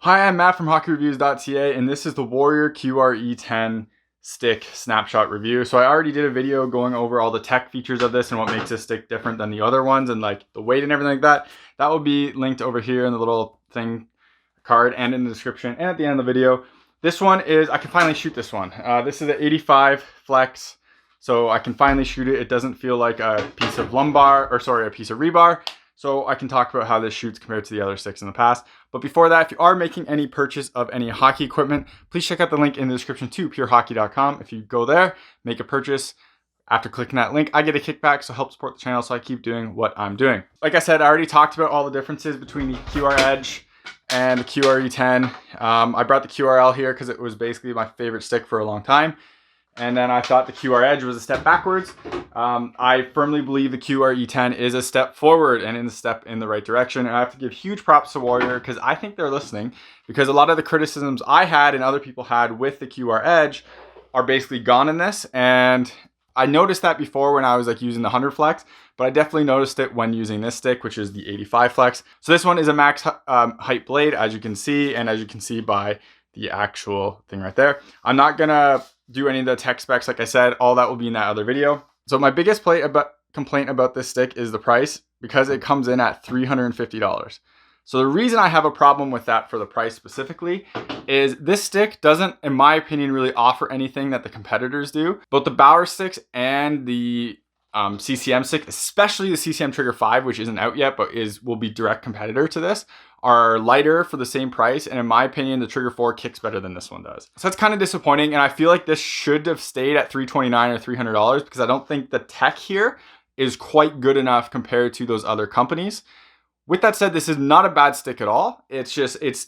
Hi, I'm Matt from HockeyReviews.ca, and this is the Warrior QRE 10 stick snapshot review. So I already did a video going over all the tech features of this and what makes this stick different than the other ones and like the weight and everything like that. That will be linked over here in the little thing card and in the description and at the end of the video. This one is, I can finally shoot this one. This is an 85 flex, so I can finally shoot it. It doesn't feel like a piece of a piece of rebar. So I can talk about how this shoots compared to the other sticks in the past. But before that, if you are making any purchase of any hockey equipment, please check out the link in the description to purehockey.com. If you go there, make a purchase, after clicking that link, I get a kickback, so help support the channel so I keep doing what I'm doing. Like I said, I already talked about all the differences between the QR Edge and the QRE 10. I brought the QRL here because it was basically my favorite stick for a long time. And then I thought the QR Edge was a step backwards. I firmly believe the QRE 10 is a step forward and a step in the right direction. And I have to give huge props to Warrior because I think they're listening, because a lot of the criticisms I had and other people had with the QR Edge are basically gone in this. And I noticed that before when I was like using the 100 flex, but I definitely noticed it when using this stick, which is the 85 flex. So this one is a max height blade, as you can see, and as you can see by the actual thing right there. I'm not gonna do any of the tech specs. Like I said, all that will be in that other video. So my biggest complaint about this stick is the price, because it comes in at $350. So the reason I have a problem with that for the price specifically is this stick doesn't, in my opinion, really offer anything that the competitors do. Both the Bauer sticks and the CCM stick, especially the CCM Trigger 5, which isn't out yet, but will be direct competitor to this, are lighter for the same price. And in my opinion, the Trigger 4 kicks better than this one does. So that's kind of disappointing. And I feel like this should have stayed at $329 or $300 because I don't think the tech here is quite good enough compared to those other companies. With that said, this is not a bad stick at all. It's just, it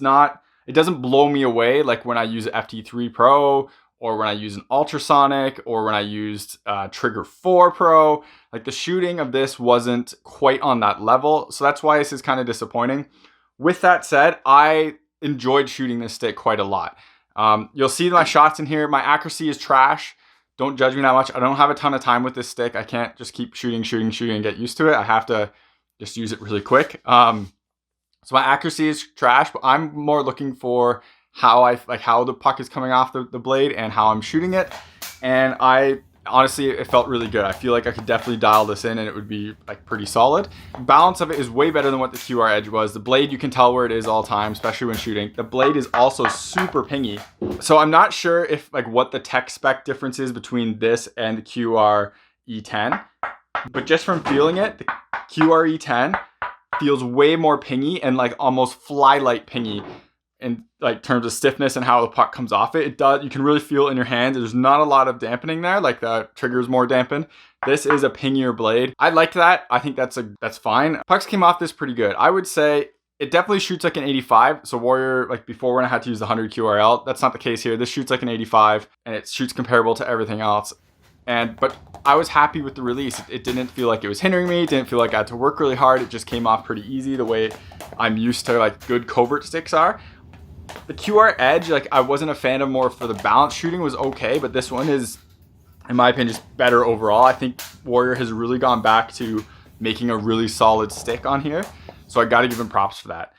doesn't blow me away like when I use FT3 Pro or when I use an ultrasonic or when I used Trigger 4 Pro. Like the shooting of this wasn't quite on that level. So that's why this is kind of disappointing. With that said, I enjoyed shooting this stick quite a lot. You'll see my shots in here. My accuracy is trash. Don't judge me that much. I don't have a ton of time with this stick. I can't just keep shooting and get used to it. I have to just use it really quick. So my accuracy is trash, but I'm more looking for how the puck is coming off the blade and how I'm shooting it. And honestly, it felt really good. I feel like I could definitely dial this in and it would be like pretty solid. Balance of it is way better than what the QR Edge was. The blade, you can tell where it is all the time, especially when shooting. The blade is also super pingy. So I'm not sure if like what the tech spec difference is between this and the QRE 10, but just from feeling it, the QRE 10 feels way more pingy and like almost fly-light pingy in like terms of stiffness and how the puck comes off it. You can really feel it in your hands. There's not a lot of dampening there, like the trigger is more dampened. This is a pingier blade. I like that. I think that's fine. Pucks came off this pretty good. I would say it definitely shoots like an 85. So Warrior, like before when I had to use the 100 QRL, that's not the case here. This shoots like an 85 and it shoots comparable to everything else. But I was happy with the release. It didn't feel like it was hindering me. It didn't feel like I had to work really hard. It just came off pretty easy, the way I'm used to like good covert sticks are. The QR Edge, like I wasn't a fan of, more for the balance shooting was okay, but this one is, in my opinion, just better overall. I think Warrior has really gone back to making a really solid stick on here. So I got to give them props for that.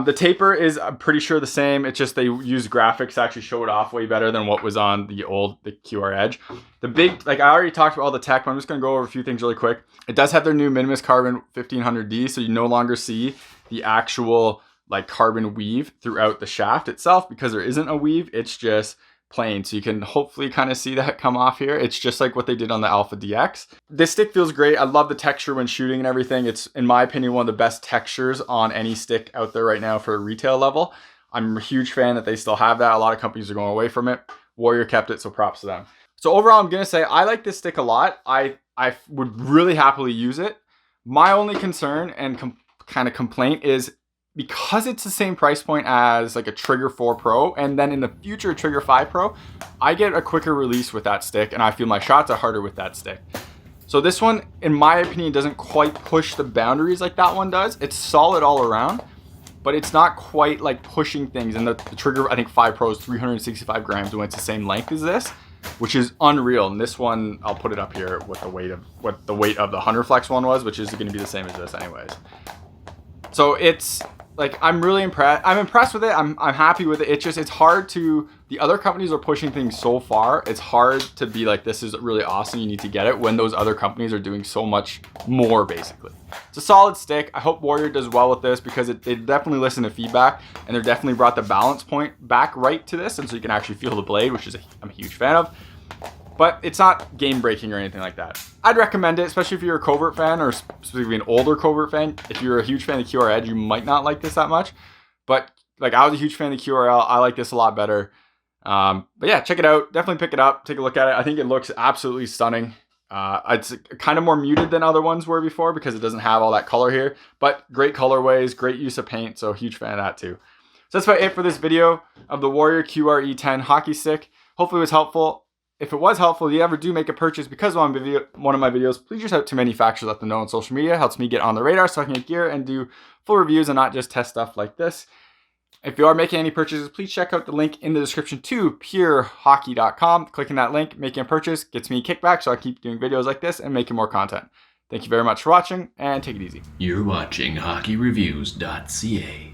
The taper is, I'm pretty sure, the same. It's just they use graphics to actually show it off way better than what was on the QR Edge. The big, like I already talked about all the tech, but I'm just going to go over a few things really quick. It does have their new Minimus Carbon 1500D, so you no longer see the actual like carbon weave throughout the shaft itself, because there isn't a weave. It's just plain. So you can hopefully kind of see that come off here. It's just like what they did on the Alpha DX. This stick feels great. I love the texture when shooting and everything. It's, in my opinion, one of the best textures on any stick out there right now for a retail level. I'm a huge fan that they still have that. A lot of companies are going away from it. Warrior kept it, so props to them. So overall, I'm going to say I like this stick a lot. I would really happily use it. My only concern and kind of complaint is, because it's the same price point as like a Trigger 4 Pro, and then in the future Trigger 5 Pro, I get a quicker release with that stick and I feel my shots are harder with that stick. So this one, in my opinion, doesn't quite push the boundaries like that one does. It's solid all around, but it's not quite like pushing things. And the Trigger, I think 5 Pro is 365 grams when it's the same length as this, which is unreal. And this one, I'll put it up here with the weight of what the weight of the 100 flex one was, which is going to be the same as this anyways. So it's like, I'm really impressed. I'm impressed with it. I'm happy with it. It's hard to, the other companies are pushing things so far. It's hard to be like, this is really awesome, you need to get it, when those other companies are doing so much more, basically. It's a solid stick. I hope Warrior does well with this, because they definitely listen to feedback, and they're definitely brought the balance point back right to this, and so you can actually feel the blade, which is I'm a huge fan of. But it's not game breaking or anything like that. I'd recommend it, especially if you're a Covert fan, or specifically an older Covert fan. If you're a huge fan of the QRE Edge, you might not like this that much. But like, I was a huge fan of the QRL. I like this a lot better. But yeah, check it out. Definitely pick it up. Take a look at it. I think it looks absolutely stunning. It's kind of more muted than other ones were before, because it doesn't have all that color here. But great colorways, great use of paint. So huge fan of that too. So that's about it for this video of the Warrior QRE 10 hockey stick. Hopefully it was helpful. If it was helpful, you ever do make a purchase because of one of my videos, please reach out to manufacturers, let them know on social media. It helps me get on the radar so I can get gear and do full reviews and not just test stuff like this. If you are making any purchases, please check out the link in the description to purehockey.com. Clicking that link, making a purchase, gets me a kickback, so I keep doing videos like this and making more content. Thank you very much for watching, and take it easy. You're watching HockeyReviews.ca.